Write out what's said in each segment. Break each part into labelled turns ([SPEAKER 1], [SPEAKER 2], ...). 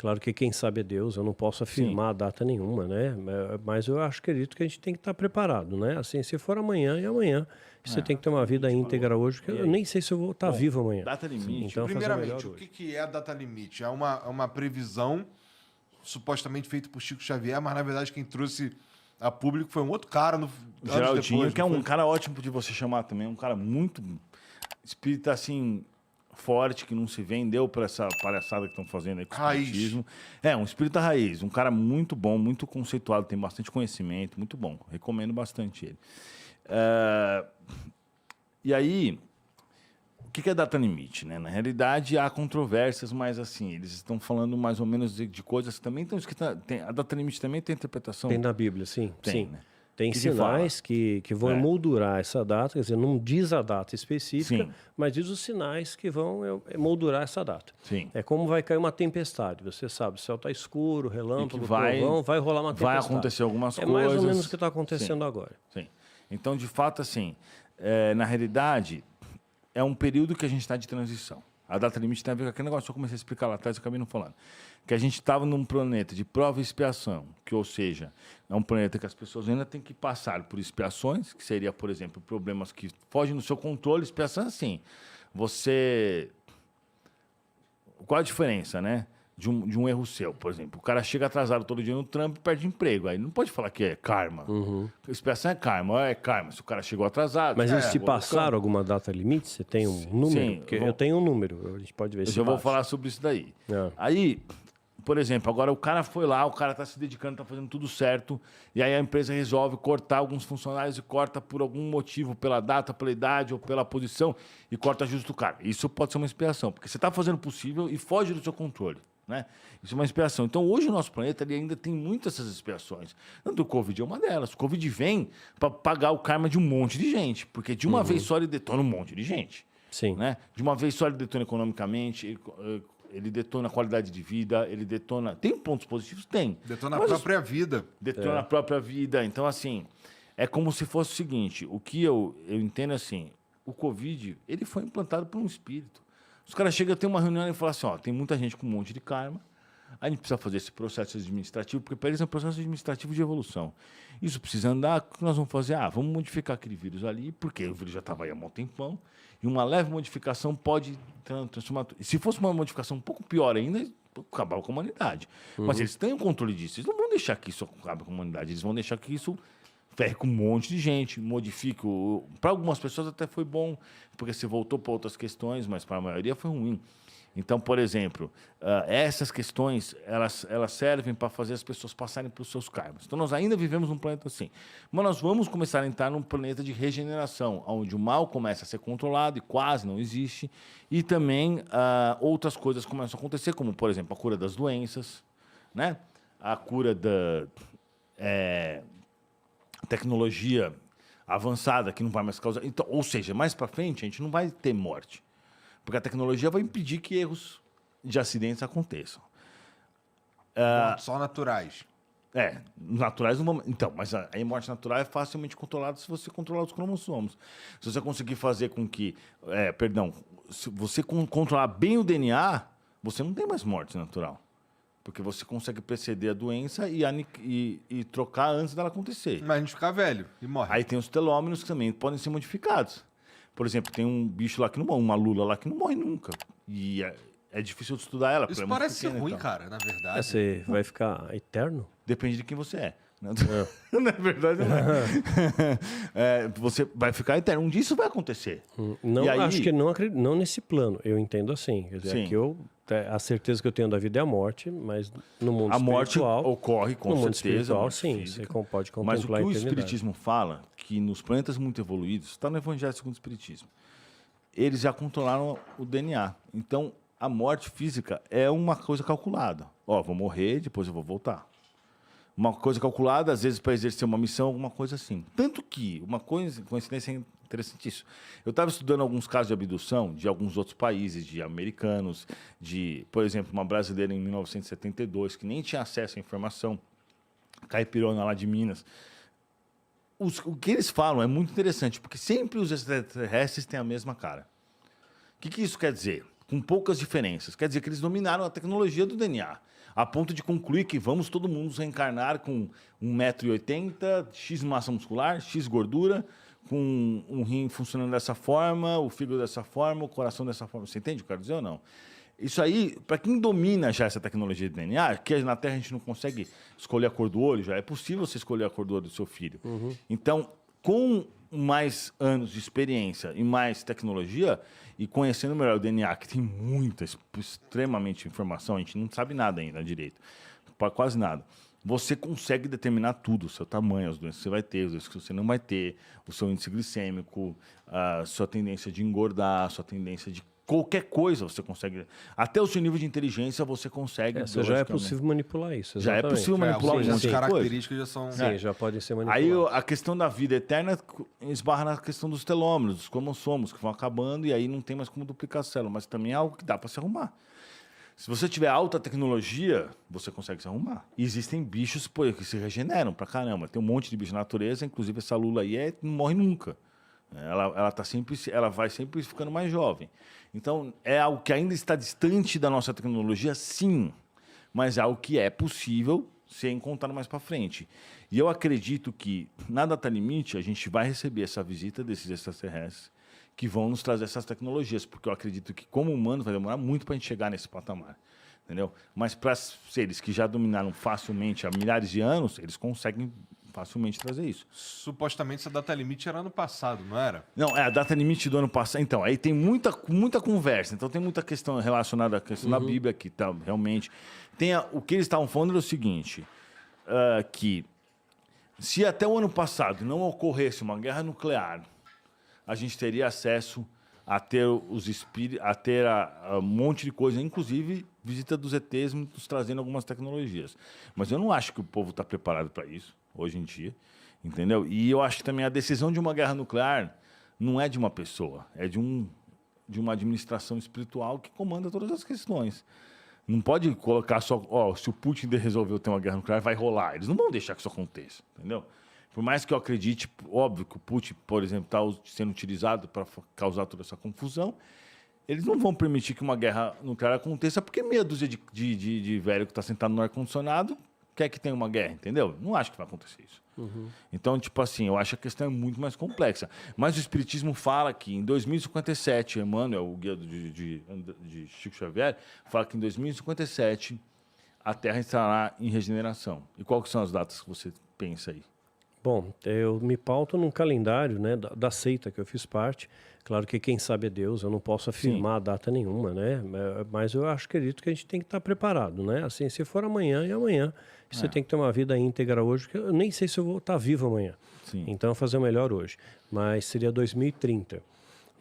[SPEAKER 1] Claro que quem sabe é Deus, eu não posso afirmar a data nenhuma, né? Mas eu acredito que a gente tem que estar preparado, né? Assim, se for amanhã, é amanhã. Você tem que ter uma vida íntegra hoje, porque eu nem sei se eu vou estar vivo amanhã.
[SPEAKER 2] Data limite.
[SPEAKER 1] Então, fazer o melhor
[SPEAKER 3] Primeiramente, o
[SPEAKER 1] hoje.
[SPEAKER 3] que é a data limite? É uma previsão supostamente feita por Chico Xavier, mas na verdade quem trouxe a público foi um outro cara no
[SPEAKER 2] Geraldinho,
[SPEAKER 3] depois,
[SPEAKER 2] que é
[SPEAKER 3] não
[SPEAKER 2] um
[SPEAKER 3] foi?
[SPEAKER 2] cara ótimo de você chamar também, um cara muito espírita assim forte, que não se vendeu para essa palhaçada que estão fazendo aí com o
[SPEAKER 3] Raiz.
[SPEAKER 2] espiritismo. É, um espírita raiz, um cara muito bom, muito conceituado, tem bastante conhecimento, muito bom. Recomendo bastante ele. E aí, o que é data limite, né? Na realidade, há controvérsias, mas assim, eles estão falando mais ou menos de coisas que também estão escritas. A data limite também tem interpretação.
[SPEAKER 1] Tem na Bíblia, sim.
[SPEAKER 2] Tem,
[SPEAKER 1] sim.
[SPEAKER 2] né?
[SPEAKER 1] Tem
[SPEAKER 2] Que se
[SPEAKER 1] sinais que vão emoldurar essa data, quer dizer, não diz a data específica,
[SPEAKER 2] Sim.
[SPEAKER 1] mas diz os sinais que vão emoldurar essa data.
[SPEAKER 2] Sim.
[SPEAKER 1] É como vai cair uma tempestade, você sabe, o céu está escuro, relâmpago,
[SPEAKER 2] vai-
[SPEAKER 1] trovão, vai rolar uma
[SPEAKER 2] vai
[SPEAKER 1] tempestade.
[SPEAKER 2] acontecer algumas
[SPEAKER 1] É mais ou
[SPEAKER 2] coisas.
[SPEAKER 1] menos o que está acontecendo agora.
[SPEAKER 2] Sim. Então, de fato, assim, na realidade, é um período que a gente está de transição. A data limite tem a ver com aquele negócio que eu comecei a explicar lá atrás e acabei não falando. Que a gente estava num planeta de prova e expiação, que, ou seja, é um planeta que as pessoas ainda têm que passar por expiações, que seria, por exemplo, problemas que fogem do seu controle. Expiação é assim, você... Qual a diferença, né? De um erro seu, por exemplo. O cara chega atrasado todo dia no trampo e perde emprego. Aí não pode falar que é karma. Expiação é karma. Se o cara chegou atrasado...
[SPEAKER 1] Mas eles te
[SPEAKER 2] vou-
[SPEAKER 1] passaram alguma data limite? Você tem um número?
[SPEAKER 2] sim,
[SPEAKER 1] Porque
[SPEAKER 2] vou-
[SPEAKER 1] eu tenho um número, a gente pode ver
[SPEAKER 2] Eu
[SPEAKER 1] se
[SPEAKER 2] já vou
[SPEAKER 1] bate.
[SPEAKER 2] falar sobre isso daí.
[SPEAKER 1] É.
[SPEAKER 2] Aí, por exemplo, agora o cara foi lá, o cara está se dedicando, está fazendo tudo certo, e aí a empresa resolve cortar alguns funcionários e corta por algum motivo, pela data, pela idade ou pela posição, e corta justo o cara. Isso pode ser uma expiação, porque você está fazendo o possível e foge do seu controle. Né? Isso é uma expiação. Então, hoje o nosso planeta ele ainda tem muitas essas expiações. Tanto o Covid é uma delas. O Covid vem para pagar o karma de um monte de gente, porque de uma vez só ele detona um monte de gente.
[SPEAKER 1] Sim.
[SPEAKER 2] Né? De uma vez só ele detona economicamente, ele detona a qualidade de vida, ele detona... Tem pontos positivos? Tem.
[SPEAKER 3] Detona a
[SPEAKER 2] Mas
[SPEAKER 3] própria vida.
[SPEAKER 2] detona a própria vida. Então, assim, é como se fosse o seguinte, o que eu entendo assim, o Covid, ele foi implantado por um espírito. Os caras chegam a ter uma reunião e falam assim, ó, tem muita gente com um monte de karma, a gente precisa fazer esse processo administrativo, porque para eles é um processo administrativo de evolução. Isso precisa andar, o que nós vamos fazer? Vamos modificar aquele vírus ali, porque o vírus já estava aí há um tempão, e uma leve modificação pode transformar... Se fosse uma modificação um pouco pior ainda, acabava com a humanidade. Mas eles têm o controle disso, eles não vão deixar que isso acabe com a humanidade, eles vão deixar que isso ferre com um monte de gente, modifique. Para algumas pessoas até foi bom, porque se voltou para outras questões, mas para a maioria foi ruim. Então, por exemplo, essas questões, elas servem para fazer as pessoas passarem pelos seus karmas. Então, nós ainda vivemos num planeta assim. Mas nós vamos começar a entrar num planeta de regeneração, onde o mal começa a ser controlado e quase não existe, e também outras coisas começam a acontecer, como, por exemplo, a cura das doenças, né? A cura da... tecnologia avançada que não vai mais causar... Então, ou seja, mais para frente a gente não vai ter morte, porque a tecnologia vai impedir que erros de acidentes aconteçam.
[SPEAKER 3] Só naturais.
[SPEAKER 2] Naturais não vão... Então, mas a morte natural é facilmente controlada se você controlar os cromossomos. Se você conseguir fazer com que... se você controlar bem o DNA, você não tem mais morte natural. Porque você consegue preceder a doença e trocar antes dela acontecer.
[SPEAKER 3] Mas a gente fica velho e morre.
[SPEAKER 2] Aí tem os telômeros que também podem ser modificados. Por exemplo, tem um bicho lá que não morre, uma lula lá que não morre nunca. E é difícil de estudar ela.
[SPEAKER 3] Isso
[SPEAKER 2] porque é muito
[SPEAKER 3] parece ser
[SPEAKER 2] pequena e
[SPEAKER 3] ruim,
[SPEAKER 2] tal.
[SPEAKER 3] cara, na verdade.
[SPEAKER 1] Você vai ficar eterno?
[SPEAKER 2] Depende de quem você é. Na verdade, não é. Você vai ficar eterno. Um dia isso vai acontecer.
[SPEAKER 1] Não,
[SPEAKER 2] E aí-
[SPEAKER 1] acho que não nesse plano. Eu entendo assim. Quer dizer,
[SPEAKER 2] Sim.
[SPEAKER 1] aqui a certeza que eu tenho da vida é a morte, mas no mundo
[SPEAKER 2] A morte
[SPEAKER 1] espiritual...
[SPEAKER 2] ocorre com
[SPEAKER 1] no mundo
[SPEAKER 2] certeza.
[SPEAKER 1] espiritual,
[SPEAKER 2] a morte
[SPEAKER 1] sim.
[SPEAKER 2] física.
[SPEAKER 1] Você pode contemplar
[SPEAKER 2] Mas o que
[SPEAKER 1] a
[SPEAKER 2] o
[SPEAKER 1] eternidade.
[SPEAKER 2] Espiritismo fala, que nos planetas muito evoluídos, está no Evangelho segundo o Espiritismo, eles já controlaram o DNA. Então, a morte física é uma coisa calculada. Vou morrer, depois eu vou voltar. Uma coisa calculada, às vezes, para exercer uma missão, alguma coisa assim. Tanto que, uma coincidência interessantíssima. Eu estava estudando alguns casos de abdução de alguns outros países, de americanos, por exemplo, uma brasileira em 1972, que nem tinha acesso à informação, caipirona lá de Minas. O que eles falam é muito interessante, porque sempre os extraterrestres têm a mesma cara. O que isso quer dizer? Com poucas diferenças. Quer dizer que eles dominaram a tecnologia do DNA. a ponto de concluir que vamos todo mundo reencarnar com 1,80 m, X massa muscular, X gordura, com um rim funcionando dessa forma, o fígado dessa forma, o coração dessa forma. Você entende o que eu quero dizer ou não? Isso aí, para quem domina já essa tecnologia de DNA, que na Terra a gente não consegue escolher a cor do olho, já é possível você escolher a cor do olho do seu filho. Então, com mais anos de experiência e mais tecnologia, e conhecendo melhor o DNA, que tem muita, extremamente informação, a gente não sabe nada ainda direito, quase nada. Você consegue determinar tudo, o seu tamanho, as doenças que você vai ter, as doenças que você não vai ter, o seu índice glicêmico, a sua tendência de engordar, a sua tendência de qualquer coisa você consegue. Até o seu nível de inteligência você consegue.
[SPEAKER 1] Já é possível manipular isso.
[SPEAKER 2] Já é possível manipular
[SPEAKER 3] as
[SPEAKER 2] muitas
[SPEAKER 3] características já são.
[SPEAKER 1] Sim, já podem ser manipuladas.
[SPEAKER 2] Aí a questão da vida eterna esbarra na questão dos telômeros, dos cromossomos, que vão acabando, e aí não tem mais como duplicar a célula, mas também é algo que dá para se arrumar. Se você tiver alta tecnologia, você consegue se arrumar. E existem bichos que se regeneram pra caramba. Tem um monte de bicho na natureza, inclusive essa lula aí não morre nunca. Ela vai sempre ficando mais jovem. Então, é algo que ainda está distante da nossa tecnologia, sim, mas é algo que é possível ser encontrado mais para frente. E eu acredito que, na data limite, a gente vai receber essa visita desses extraterrestres que vão nos trazer essas tecnologias, porque eu acredito que, como humano, vai demorar muito para a gente chegar nesse patamar. Entendeu? Mas para seres que já dominaram facilmente há milhares de anos, eles conseguem facilmente trazer isso.
[SPEAKER 3] Supostamente essa data limite era ano passado, não era?
[SPEAKER 2] Não, a data limite do ano passado. Então, aí tem muita conversa. Então, tem muita questão relacionada à questão da Bíblia aqui, tá? Realmente. O que eles estavam falando era o seguinte, que se até o ano passado não ocorresse uma guerra nuclear, a gente teria acesso a ter os espíritos, a ter um monte de coisa, inclusive visita dos ETs nos trazendo algumas tecnologias. Mas eu não acho que o povo está preparado para isso hoje em dia, entendeu? E eu acho que também a decisão de uma guerra nuclear não é de uma pessoa, é de uma administração espiritual que comanda todas as questões. Não pode colocar só, se o Putin resolveu ter uma guerra nuclear, vai rolar. Eles não vão deixar que isso aconteça, entendeu? Por mais que eu acredite, óbvio que o Putin, por exemplo, está sendo utilizado para causar toda essa confusão, eles não vão permitir que uma guerra nuclear aconteça porque meia dúzia de velho que está sentado no ar-condicionado quer que tenha uma guerra, entendeu? Não acho que vai acontecer isso. Então, tipo assim, eu acho que a questão é muito mais complexa. Mas o Espiritismo fala que em 2057, Emmanuel, o guia de Chico Xavier, fala que em 2057 a Terra estará em regeneração. E quais são as datas que você pensa aí?
[SPEAKER 1] Bom, eu me pauto num calendário, né, da seita que eu fiz parte. Claro que quem sabe é Deus, eu não posso afirmar data nenhuma, né? Mas eu acredito que a gente tem que estar preparado, né? Assim, se for amanhã, é amanhã. Você tem que ter uma vida íntegra hoje, que eu nem sei se eu vou estar vivo amanhã.
[SPEAKER 2] Sim.
[SPEAKER 1] Então, fazer o melhor hoje. Mas seria 2030,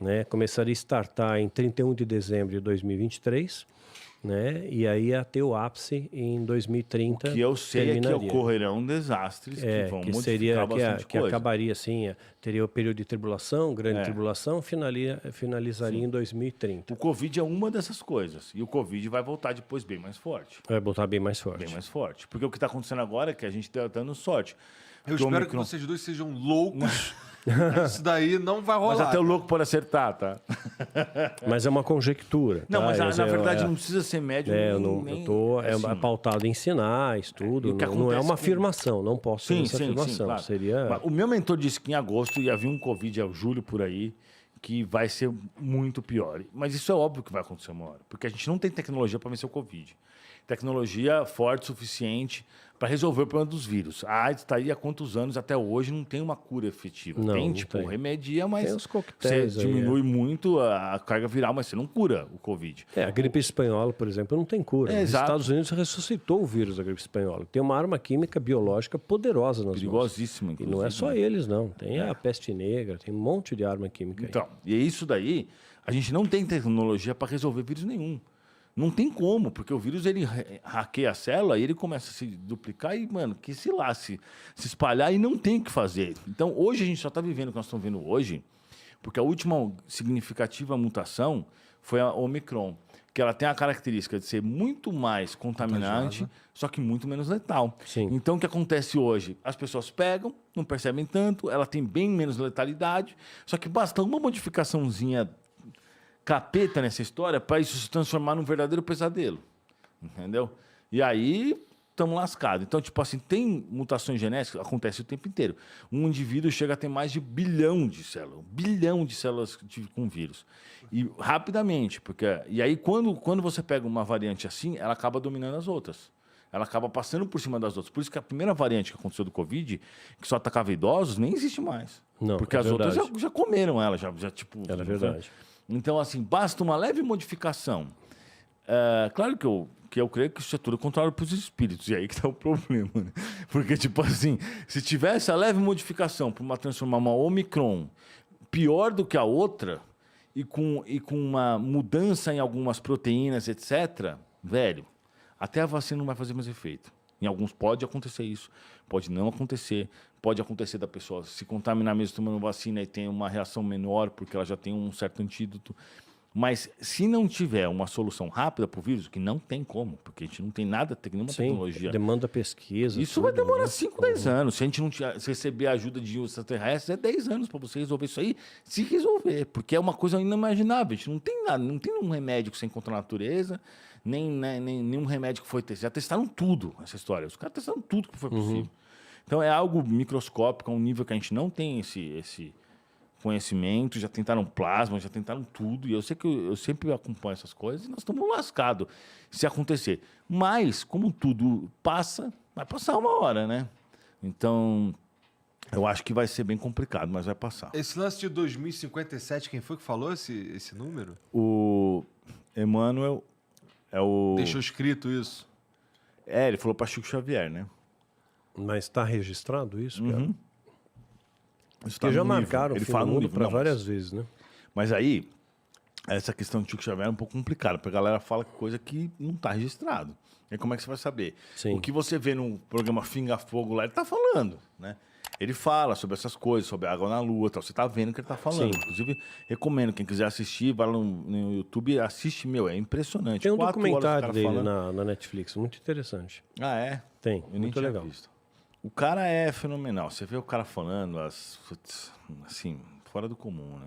[SPEAKER 1] né? Começaria a startar em 31 de dezembro de 2023, né? E aí ia ter o ápice em 2030.
[SPEAKER 2] O que eu sei é que ocorrerão desastres que vão modificar bastante
[SPEAKER 1] que
[SPEAKER 2] coisa.
[SPEAKER 1] Acabaria assim, teria o período de tribulação, grande tribulação, finalizaria em 2030.
[SPEAKER 2] O Covid é uma dessas coisas. E o Covid vai voltar depois bem mais forte.
[SPEAKER 1] Vai voltar bem mais forte.
[SPEAKER 2] Bem mais forte. Porque o que está acontecendo agora é que a gente está dando sorte.
[SPEAKER 3] Eu espero que vocês dois sejam loucos. Isso daí não vai rolar.
[SPEAKER 2] Mas até o louco pode acertar, tá?
[SPEAKER 1] Mas é uma conjectura.
[SPEAKER 2] Não,
[SPEAKER 1] tá?
[SPEAKER 2] mas na verdade não precisa ser médium.
[SPEAKER 1] É pautado em sinais, tudo. Não é uma afirmação, não posso ser essa afirmação.
[SPEAKER 2] Claro.
[SPEAKER 1] Seria...
[SPEAKER 2] O meu mentor disse que em agosto ia vir um Covid, julho por aí, que vai ser muito pior. Mas isso é óbvio que vai acontecer uma hora, porque a gente não tem tecnologia para vencer o Covid. Tecnologia forte o suficiente para resolver o problema dos vírus. A AIDS está aí há quantos anos? Até hoje não tem uma cura efetiva. Tem, remedia, mas
[SPEAKER 1] tem os coquetéis
[SPEAKER 2] você diminui muito a carga viral, mas você não cura o Covid.
[SPEAKER 1] A gripe espanhola, por exemplo, não tem cura. Nos Estados Unidos ressuscitou o vírus da gripe espanhola. Tem uma arma química biológica poderosa nas
[SPEAKER 2] perigosíssima,
[SPEAKER 1] mãos. E não é só eles, não. Tem a peste negra, tem um monte de arma química.
[SPEAKER 2] Então, e é isso daí, a gente não tem tecnologia para resolver vírus nenhum. Não tem como, porque o vírus ele hackeia a célula e ele começa a se duplicar e, mano, que se espalhar e não tem o que fazer. Então, hoje a gente só está vivendo o que nós estamos vendo hoje, porque a última significativa mutação foi a Omicron, que ela tem a característica de ser muito mais contaminante, só que muito menos letal.
[SPEAKER 1] Sim.
[SPEAKER 2] Então, o que acontece hoje? As pessoas pegam, não percebem tanto, ela tem bem menos letalidade, só que basta uma modificaçãozinha capeta nessa história para isso se transformar num verdadeiro pesadelo, entendeu? E aí estamos lascados. Então, tipo assim, tem mutações genéticas, acontece o tempo inteiro. Um indivíduo chega a ter mais de 1 bilhão de células. 1 bilhão de células com vírus. E rapidamente, porque... E aí, quando você pega uma variante assim, ela acaba dominando as outras. Ela acaba passando por cima das outras. Por isso que a primeira variante que aconteceu do Covid, que só atacava idosos, nem existe mais.
[SPEAKER 1] Não,
[SPEAKER 2] porque as outras já comeram ela, já tipo...
[SPEAKER 1] Era verdade.
[SPEAKER 2] Então, assim, basta uma leve modificação. Claro que eu creio que isso é tudo contrário para os espíritos, e aí que está o problema. Né? Porque, tipo assim, se tivesse a leve modificação para transformar uma Omicron pior do que a outra, e com uma mudança em algumas proteínas, etc., velho, até a vacina não vai fazer mais efeito. Em alguns pode acontecer isso, pode não acontecer, pode acontecer da pessoa se contaminar mesmo tomando vacina e ter uma reação menor, porque ela já tem um certo antídoto. Mas se não tiver uma solução rápida para o vírus, que não tem como, porque a gente não tem nada, nenhuma tecnologia.
[SPEAKER 1] Demanda pesquisa.
[SPEAKER 2] Isso vai demorar 5, 10 anos. Se a gente não receber a ajuda de extraterrestres, é 10 anos para você resolver isso aí, se resolver. Porque é uma coisa inimaginável. A gente não tem nada, não tem um remédio que você encontra na natureza, nem nenhum remédio que foi testado. Já testaram tudo essa história. Os caras testaram tudo que foi possível. Então é algo microscópico, a um nível que a gente não tem esse conhecimento, já tentaram plasma, já tentaram tudo, e eu sei que eu sempre acompanho essas coisas, e nós estamos lascados se acontecer. Mas, como tudo passa, vai passar uma hora, né? Então, eu acho que vai ser bem complicado, mas vai passar.
[SPEAKER 3] Esse lance de 2057, quem foi que falou esse número?
[SPEAKER 2] O Emmanuel é o...
[SPEAKER 3] Deixou escrito isso.
[SPEAKER 2] Ele falou para Chico Xavier, né?
[SPEAKER 1] Mas está registrado isso, cara?
[SPEAKER 2] Tá
[SPEAKER 1] Porque já
[SPEAKER 2] no
[SPEAKER 1] marcaram
[SPEAKER 2] livro.
[SPEAKER 1] o fim do mundo para várias vezes, né?
[SPEAKER 2] Mas aí, essa questão de Chico Xavier é um pouco complicada, porque a galera fala coisa que não está registrado. E aí como é que você vai saber?
[SPEAKER 1] Sim.
[SPEAKER 2] O que você vê no programa Finga Fogo lá, ele está falando, né? Ele fala sobre essas coisas, sobre a água na lua, tal. Você está vendo o que ele está falando.
[SPEAKER 1] Sim.
[SPEAKER 2] Inclusive, recomendo, quem quiser assistir, vai lá no YouTube, assiste, é impressionante.
[SPEAKER 1] Tem um
[SPEAKER 2] 4 horas
[SPEAKER 1] documentário
[SPEAKER 2] o cara
[SPEAKER 1] dele
[SPEAKER 2] falando.
[SPEAKER 1] na Netflix, muito interessante.
[SPEAKER 2] Ah, é?
[SPEAKER 1] Tem,
[SPEAKER 2] Eu nem
[SPEAKER 1] muito
[SPEAKER 2] tinha
[SPEAKER 1] legal.
[SPEAKER 2] visto. O cara é fenomenal. Você vê o cara falando, assim, fora do comum, né?